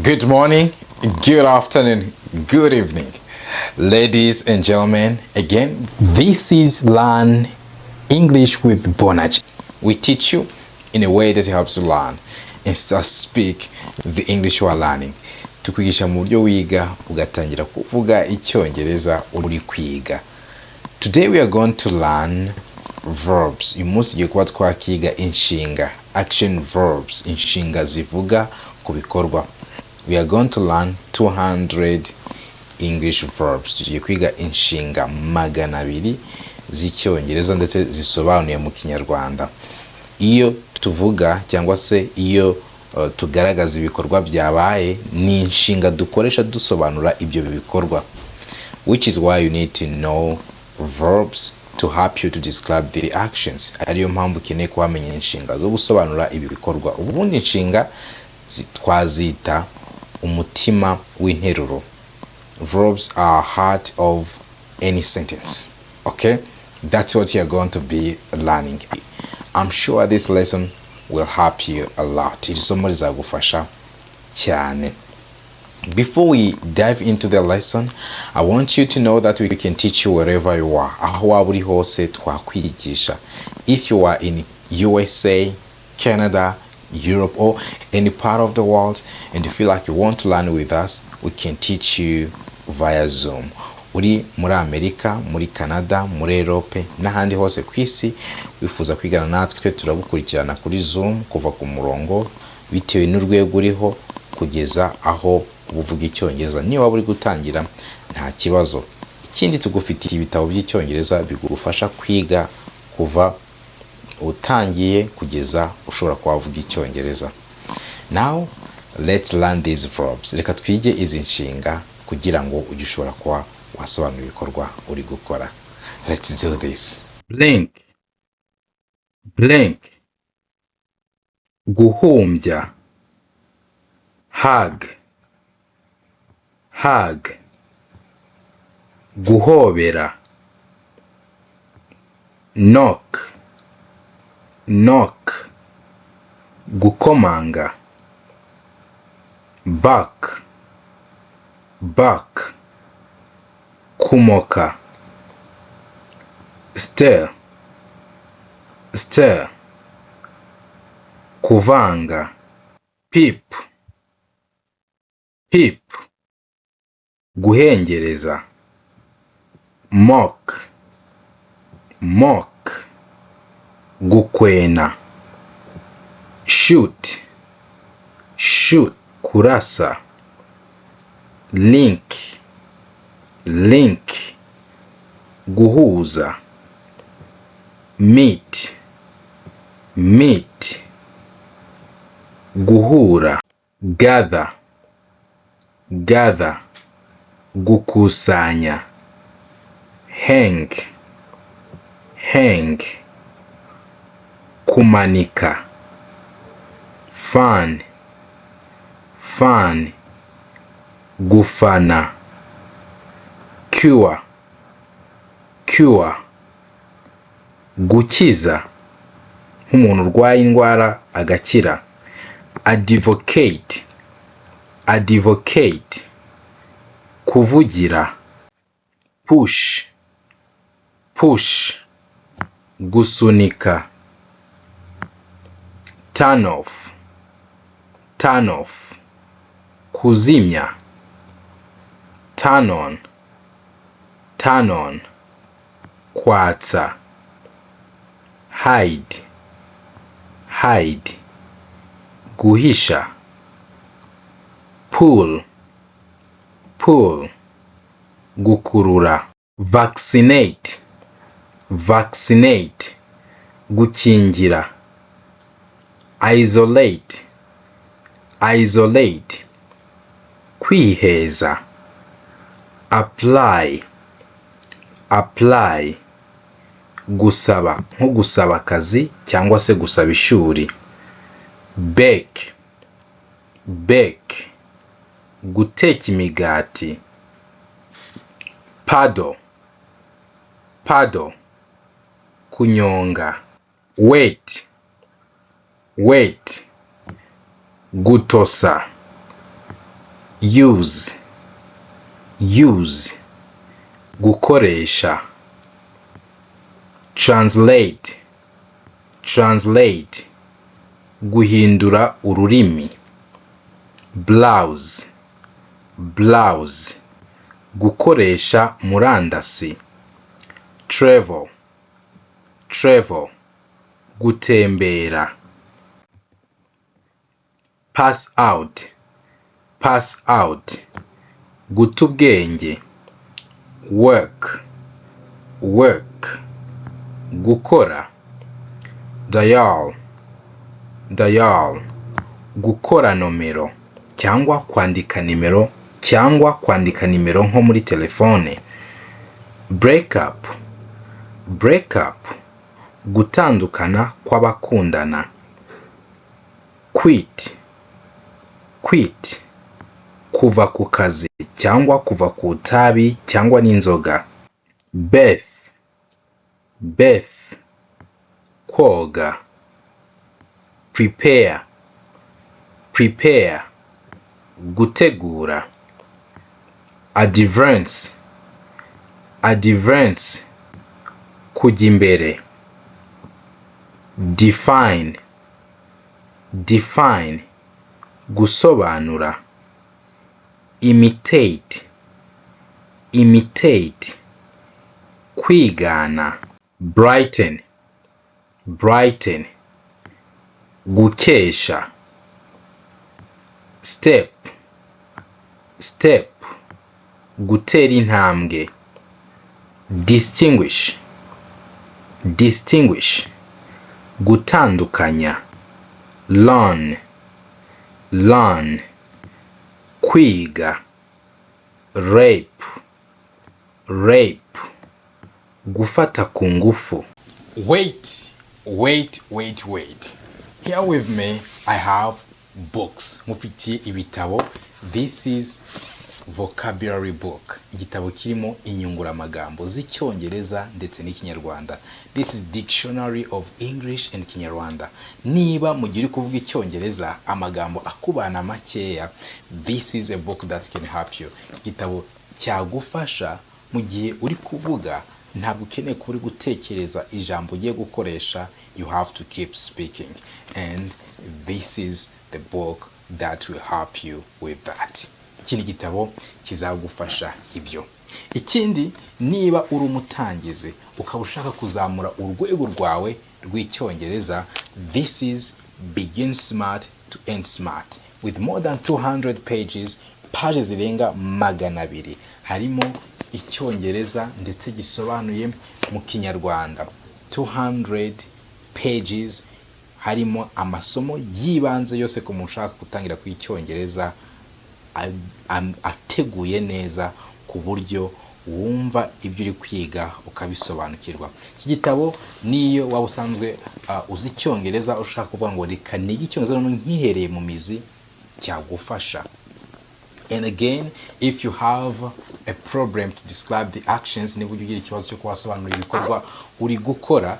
Good morning, good afternoon, good evening, ladies and gentlemen. Again, this is Learn English with Bonaji. We teach you in a way that helps you learn and start speak the English you are learning. Tukwigisha mu buryo wiga ugatangira kuvuga Icyongereza uri kwiga. Today we are going to learn verbs. Uyu munsi tugiye kuba twakiga inshinga, action verbs, inshinga zivuga ku bikorwa. We are going to learn 200 English verbs. Tugiye kwiga inshinga 200 z'Icyongereza ndetse zisobanuye mu Kinyarwanda. Iyo tuvuga cyangwa se iyo tugaragaza ibikorwa byabaye ni inshinga dukoresha dusobanura ibyo bikorwa. Which is why you need to know verbs to help you to describe the actions. Ariyo mpamvu ukeneye kumenya inshinga zo gusobanura ibi bikorwa. Ubundi inshinga twazita umutima w'interuro. Verbs are heart of any sentence. Okay? That's what you're going to be learning. I'm sure this lesson will help you a lot. Iri somo rizagufasha cyane. Before we dive into the lesson, I want you to know that we can teach you wherever you are. Aho waba uri hose twakwigisha. If you are in USA, Canada, Europe, or any part of the world, and you feel like you want to learn with us, we can teach you via Zoom. Uri muri Amerika, muri Canada, muri Europe, n'ahandi hose ku isi wifuza kwigana natwe, turagukurikirana kuri Zoom kuva ku murongo bitewe n'urwego uriho kugeza aho uvuga Icyongereza. Niyo waba uri gutangira nta kibazo. Ikindi tugufitiye ibitabo by'Icyongereza bigufasha kwiga kuva utangiye kugeza ushobora kuvuga Icyongereza. Now let's learn these verbs. Reka twige izi nshinga kugira ngo ujye ushobora kuba wasobanura ibikorwa uri gukora. Let's do this. Blink, blink. Guhumbya, hug, hug. Guhobera, knock, knock. Gukomanga, buck, buck. Kumoka, stir, stir. Kuvanga, peep, peep. Guhengereza, mock, mock. Gukwena, shoot, shoot. Kurasa, link, link. Guhuza, meet, meet. Guhura, gather, gather. Gukusanya, hang, hang. Kumanika, fan, fan. Gufana, cure, cure. Gukiza, nk'umuntu urwaye indwara agakira. Advocate, advocate. Kuvugira, push, push. Gusunika, turn off, turn off. Kuzimya, turn on, turn on. Kwatsa, hide, hide. Guhisha, pull, pull. Gukurura, vaccinate, vaccinate. Gukingira, isolate, isolate. Kwiheza, apply, apply. Gusaba, nko gusaba akazi cyangwa se gusaba ishuri. Bake, bake. Guteka imigati. paddle, paddle, kunyonga. Wait, wait, gutosa. Use, use, gukoresha. Translate, translate, guhindura ururimi. Blouse, blouse, gukoresha murandasi. Travel, travel, gutembera. Pass out, pass out, guta ubwenge. Work, work, gukora. Dial, dial, gukora nomero cyangwa kwandika nimero cyangwa kwandika nimero nko muri telefone. Break up, break up, gutandukana kw'abakundana. Quit, quit, kuva ku kazi cyangwa kuva ku itabi cyangwa n'inzoga. Bath, bath, koga. Prepare, prepare, gutegura. Advance, advance, kujya imbere. Define, define, gusobanura. Imitate, imitate, kwigana. Brighten, brighten, gukesha. Step, step, gutera intambwe. Distinguish, distinguish, gutandukanya. Learn, learn, kwiga. Rape, rape, gufata ku ngufu. Wait, wait, wait, wait. Here with me I have books. Mufitiye ibitabo. This is vocabulary book. Igitabo kirimo inyunguramagambo z'icyongereza ndetse n'ikinyarwanda. This is dictionary of English and Kinyarwanda. Niba mu gihe uri kuvuga icyongereza amagambo akubana makeya, this is a book that can help you. Igitabo cyagufasha mu gihe uri kuvuga ntabwo ukeneye kuba uri gutekereza ijambo ugiye gukoresha. You have to keep speaking, and this is the book that will help you with that. Iki ni gitabo kizagufasha ibyo. Ikindi, niba uri umutangizi ukaba ushaka kuzamura urwego rwawe rw'icyongereza, this is Begin Smart to End Smart with more than 200 pages, pages zirenga 200. Harimo icyongereza ndetse gisobanuye mu kinyarwanda. 200 pages, harimo amasomo yibanze yose ku muntu ushaka gutangira kw'icyongereza, ateguye neza ku buryo wumva ibyo uri kwiga ukabisobanukirwa. Iki gitabo niyo waba usanzwe uzi icyongereza ushaka kuvuga ngo reka nige icyongereza nkihereye mu mizi, cyagufasha. And again, if you have a problem to describe the actions, niba ugira ikibazo cyo kubasobanurira ibikorwa uri gukora,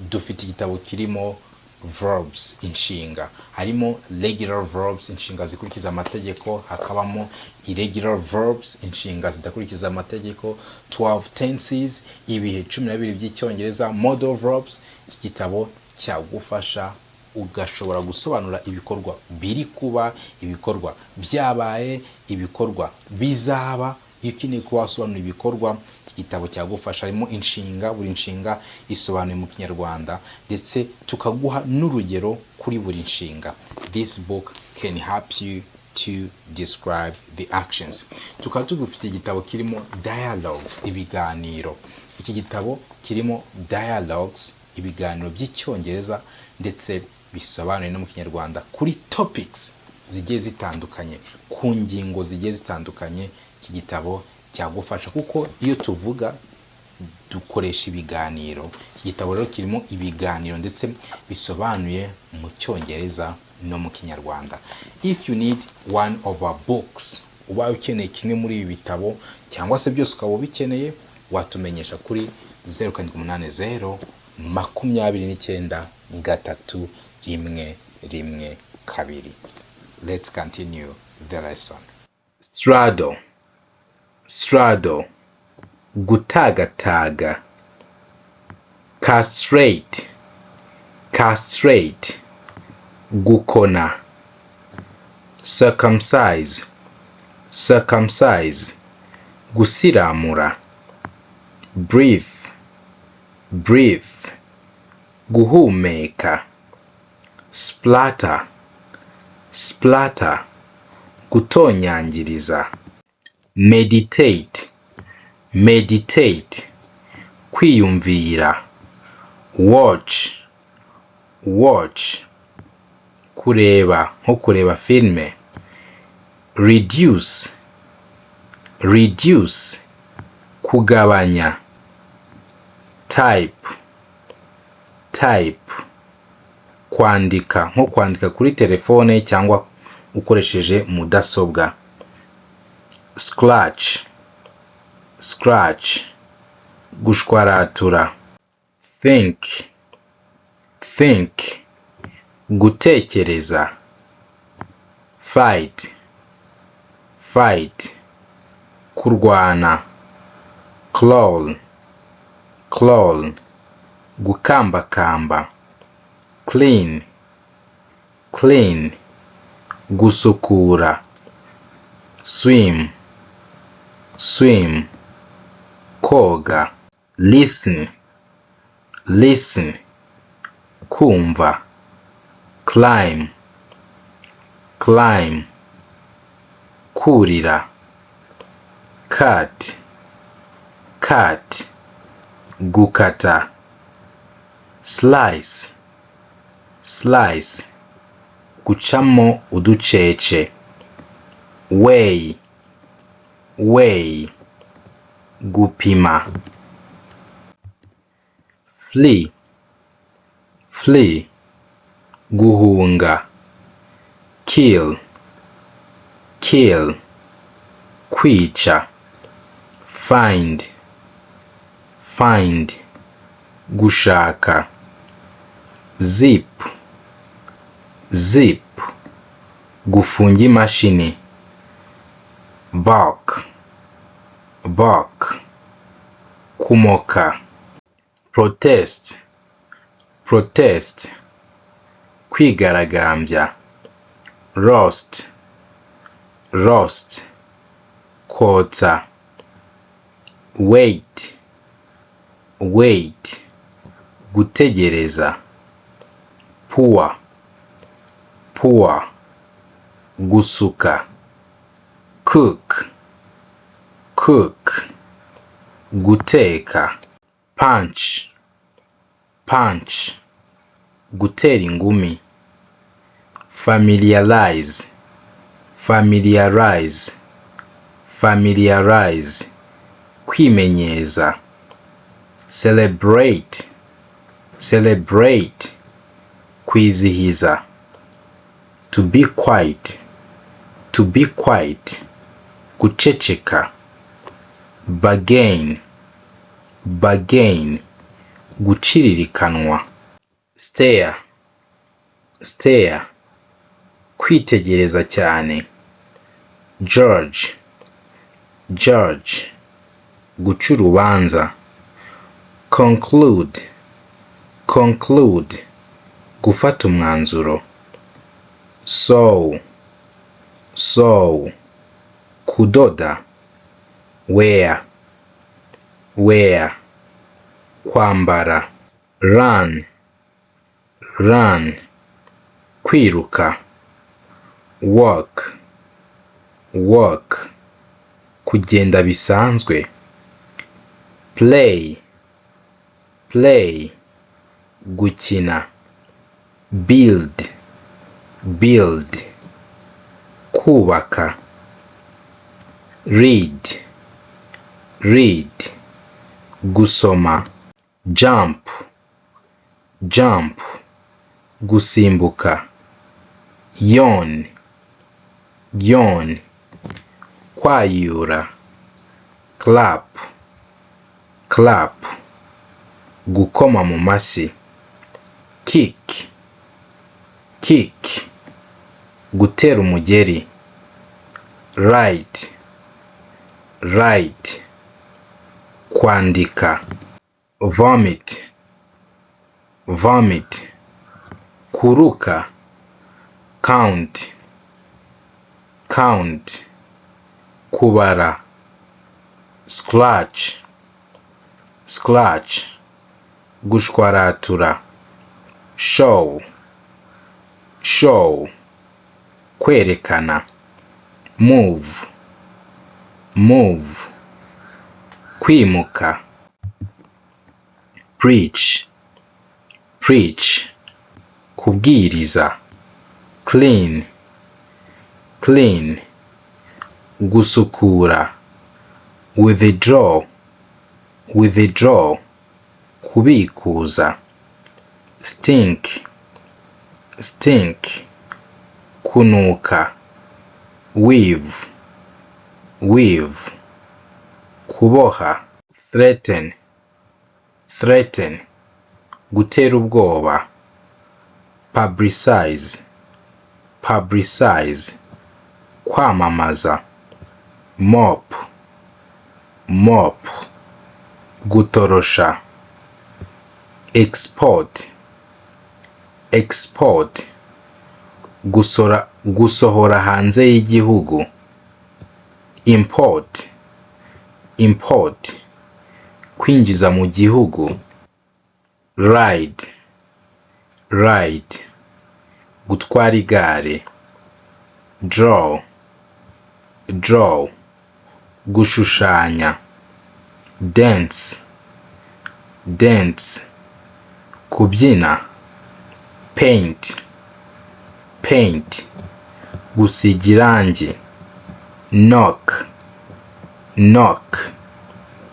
dufite igitabo kirimo verbs, inshinga. Harimo regular verbs, inshinga zikurikiza amategeko, hakabamo irregular verbs, inshinga zidakurikiza amategeko, 12 tenses, ibihe 12 by'icyongereza, modal verbs. Iki gitabo cyagufasha ugashobora gusobanura ibikorwa biri kuba, ibikorwa byabaye, ibikorwa bizaba. Iyo ukeneye kuba wasobanura ibikorwa, iki gitabo cyagufasha. Harimo inshinga, buri nshinga isobanuye mu kinyarwanda ndetse tukaguha n'urugero kuri buri nshinga. This book can help you to describe the actions. Tukaba tugufite igitabo kirimo dialogs, ibiganiro. Iki gitabo kirimo dialogs, ibiganiro by'icyongereza ndetse bisobanuye no mu kinyarwanda kuri topics zigiye zitandukanye, ku ngingo zigiye zitandukanye. Iki gitabo cyagufasha kuko iyo tuvuga dukoresha ibiganiro. Iki gitabo rero kirimo ibiganiro ndetse bisobanuye mu cyongereza no mu kinyarwanda. If you need one of our books, uba ukeneye kimwe muri ibi bitabo cyangwa se byose ukaba ubikeneye, watumenyesha kuri 0780 29 312. Let's continue the lesson. Straddle, straddle, gutagataga. Castrate, castrate, gukona. Circumcise, circumcise, gusiramura. Breathe, breathe, guhumeka. Splatter, splatter, gutonyangiriza. Meditate, meditate, kwiyumvira. Watch, watch, kureba, nko kureba filme. Reduce, reduce, kugabanya. Type, type, kwandika, nko kwandika kuri telefone cyangwa ukoresheje mudasobwa. Scratch, scratch, gushwaratura. Think, think, gutekereza. Fight, fight, kurwana. Claw, claw, gukambakamba. Clean, clean, gusukura. Swim, swim, koga. Listen, listen, kumva. Climb, climb, kurira. Cut, cut, gukata. Slice, slice, gucamo uducece. Weigh, weigh, gupima. Flee, flee, guhunga. Kill, kill, kwica. Find, find, gushaka. Zip, zip, gufunga imashini. Bark, bark, kumoka. Protest, protest, kwigaragambya. Roast, roast, kotsa. Wait, wait, gutegereza. Pour, pour, gusuka. Cook, cook, guteka. Punch, punch, gutera ingumi. Familiarize, familiarize, familiarize, kwimenyeza. Celebrate, celebrate, kwizihiza. To be quiet, to be quiet, guceceka. Bargain, bargain, guciririkanwa. Stare, stare, kwitegereza cyane. Judge, judge, guca urubanza. Conclude, conclude, gufata umwanzuro. Sew, sew, kudoda. Wear, wear, kwambara. Run, run, kwiruka. Walk, walk, kugenda bisanzwe. Play, play, gukina. Build, build, kubaka. Read, read, gusoma. Jump, jump, gusimbuka. Yawn, yawn, kwayura. clap, clap, gukoma mu mashyi. Kick, kick, gutera umugeri. Write, write, kwandika. Vomit, vomit, kuruka. Count, count, kubara. Scratch, scratch, gushwaratura. Show, show, kwerekana. Move, move, kwimuka. Preach, preach, kubwiriza. Clean, clean, gusukura. Withdraw, withdraw, kubikuza. Stink, stink, kunuka. Weave, weave, kuboha. Threaten, threaten, gutera ubwoba. Publicize, publicize, kwamamaza. Mop, mop, gutorosha. Export, export, gusohora hanze y'igihugu. Import, import, kwinjiza mu gihugu. Ride, ride, gutwara igare. Draw, draw, gushushanya. Dance, dance, kubyina. Paint, paint, gusiga irangi. Knock, knock,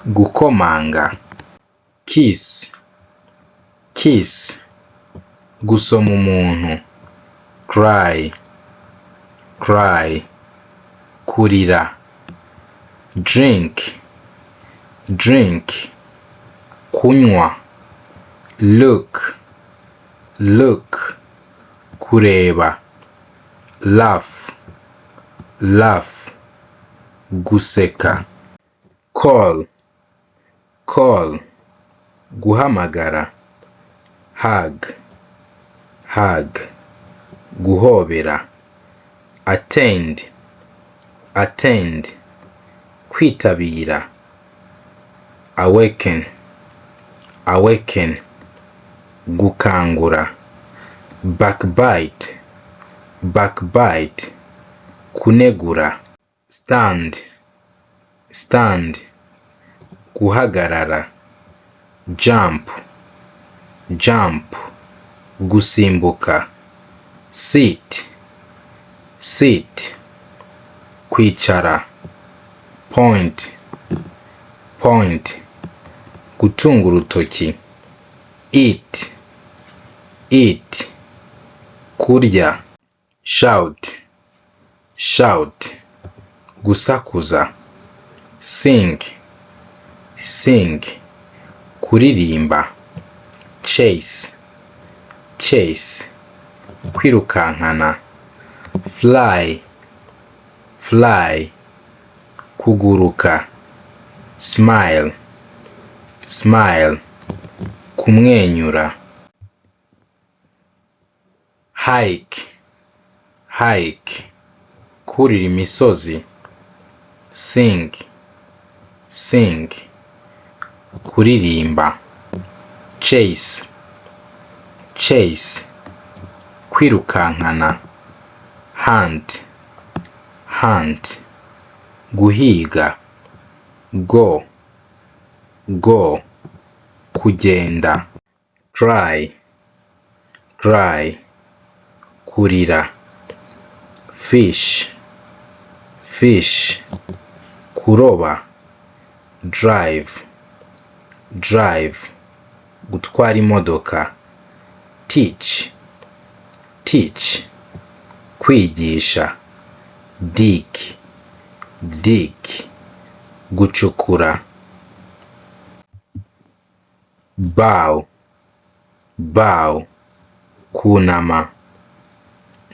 gukomanga. Kiss, kiss, gusoma umuntu. Cry, cry, kurira. Drink, drink, kunywa. Look, look, kureba. Laugh, laugh, guseka. Call, call, guhamagara. Hug, hug, guhobera. Attend, attend, kwitabira. Awaken, awaken, gukangura. Backbite, backbite, kunegura. Stand, stand, guhagarara. Jump, jump, gusimbuka. Sit, sit, kwicara. Point, point, gutunga urutoki. Eat, eat, kurya. Shout, shout, gusakuza. Sing, sing, kuririmba. Chase, chase, kwirukankana. Fly, fly, kuguruka. Smile, smile, kumwenyura. Hike, hike, kurira imisozi. Sing, sing, kuririmba. Chase, chase, kwirukankana. Hunt, hunt, guhiga. Go, go, kugenda. Dry, dry, kurira. Fish, fish, kuroba. Drive, drive, gutwara imodoka. Teach, teach, kwigisha. Dig, dig, gucukura. Bow, bow, kunama.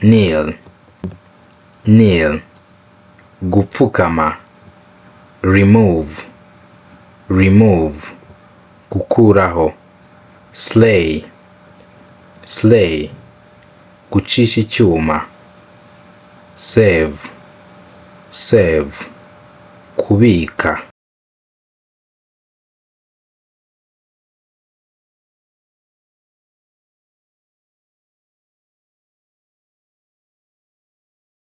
Kneel, kneel, gupfukama. Remove, remove, gukuraho. Slay, slay, gucisha icyuma. Save, save, kubika.